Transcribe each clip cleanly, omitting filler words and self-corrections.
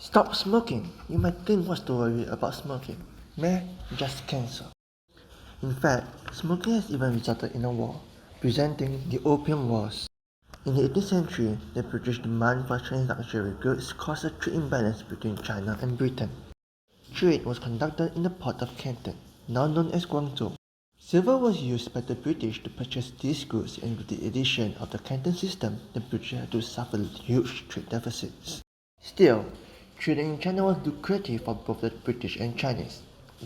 Stop smoking. You might think what's the worry about smoking? Meh, just cancer. In fact, smoking has even resulted in a war, presenting the Opium Wars. In the 18th century, the British demand for Chinese luxury goods caused a trade imbalance between China and Britain. Trade was conducted in the port of Canton, now known as Guangzhou. Silver was used by the British to purchase these goods, and with the addition of the Canton system, the British had to suffer huge trade deficits. Still, trading in China was lucrative for both the British and Chinese.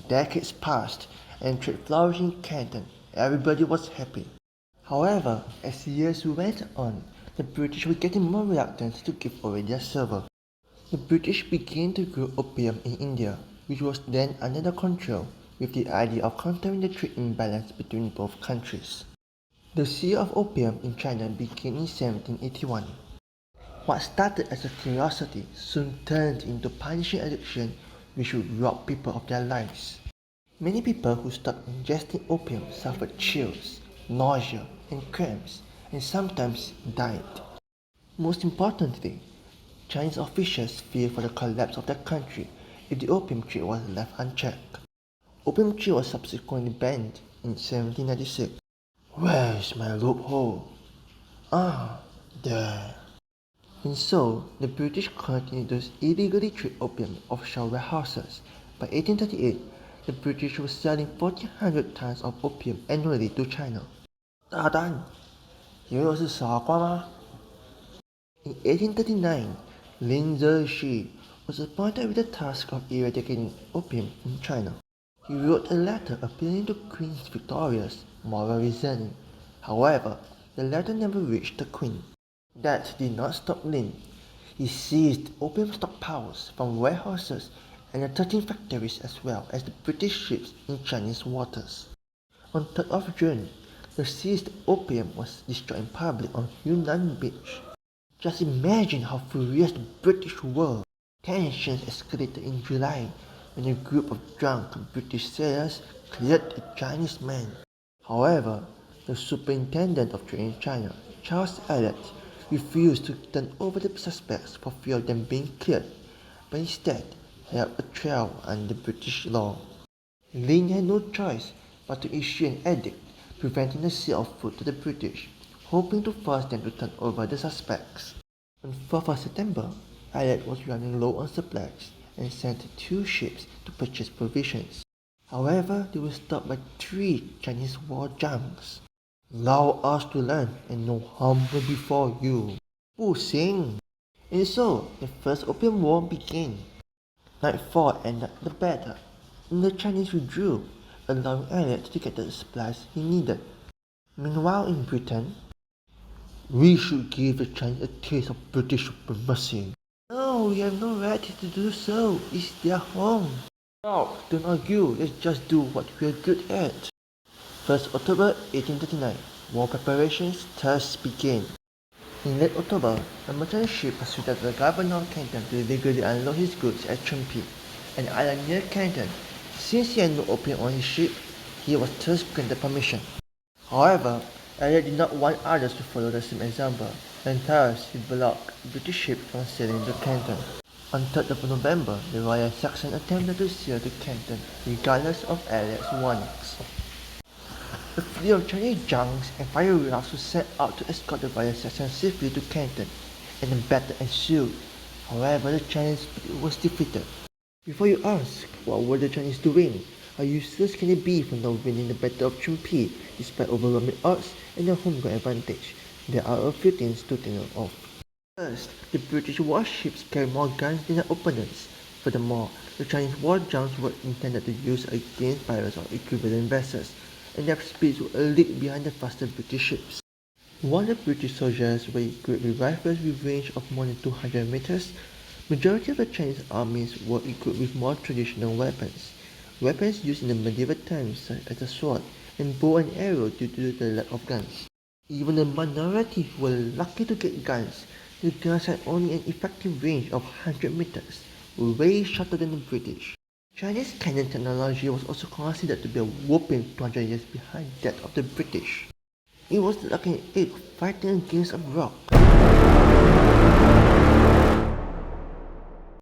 Decades passed, and trade flourished in Canton. Everybody was happy. However, as years went on, the British were getting more reluctant to give away their silver. The British began to grow opium in India, which was then under their control, with the idea of countering the trade imbalance between both countries. The sale of opium in China began in 1781. What started as a curiosity soon turned into punishing addiction which would rob people of their lives. Many people who stopped ingesting opium suffered chills, nausea, and cramps, and sometimes died. Most importantly, Chinese officials feared for the collapse of their country if the opium trade was left unchecked. Opium trade was subsequently banned in 1796. Where is my loophole? Ah, there. And so, the British continued to illegally trade opium in offshore warehouses. By 1838, the British were selling 1,400 tons of opium annually to China. 大胆，以为我是傻瓜吗？ In 1839, Lin Zexi was appointed with the task of eradicating opium from China. He wrote a letter appealing to Queen Victoria's moral reasoning. However, the letter never reached the Queen. That did not stop Lin. He seized opium stockpiles from warehouses and the 13 factories as well as the British ships in Chinese waters. On 3rd of June, the seized opium was destroyed in public on Yunnan Beach. Just imagine how furious the British were. Tensions escalated in July when a group of drunk British sailors cleared a Chinese man. However, the superintendent of trade in China, Charles Elliot, refused to turn over the suspects for fear of them being cleared, but instead held a trial under British law. Lin had no choice but to issue an edict preventing the sale of food to the British, hoping to force them to turn over the suspects. On 4th of September, Elliot was running low on supplies and sent 2 ships to purchase provisions. However, they were stopped by 3 Chinese war junks. Allow us to learn, and no harm will befall you. 不行! And so, the First Opium War began. Nightfall ended the battle, and the Chinese withdrew, allowing Elliot to get the supplies he needed. Meanwhile in Britain, we should give the Chinese a taste of British supremacy. No, we have no right to do so. It's their home. No, don't argue. Let's just do what we are good at. 1st October 1839, war preparations thus began. In late October, a merchant ship persuaded the governor of Canton to illegally unload his goods at Chumpi, an island near Canton. Since he had no opium on his ship, he was thus granted permission. However, Elliot did not want others to follow the same example, and thus he blocked British ships from sailing to Canton. On 3rd of November, the Royal Saxon attempted to sail to Canton, regardless of Elliot's warnings. A fleet of Chinese junks and fire rafts were sent out to escort the Royal Saxon safely to Canton, and a battle ensued. However, the Chinese fleet was defeated. Before you ask, what were the Chinese doing? How useless can they be for not winning the Battle of Chumpi despite overwhelming odds and their home ground advantage? There are a few things to take note of. First, the British warships carried more guns than their opponents. Furthermore, the Chinese war junks were intended to use against pirates or equivalent vessels, and their speeds were a league behind the faster British ships. While the British soldiers were equipped with rifles with range of more than 200 meters, majority of the Chinese armies were equipped with more traditional weapons. Weapons used in the medieval times such as the sword and bow and arrow due to the lack of guns. Even the minority who were lucky to get guns. The guns had only an effective range of 100 meters, way shorter than the British. Chinese cannon technology was also considered to be a whopping 200 years behind that of the British. It was like an ape fighting against a rock.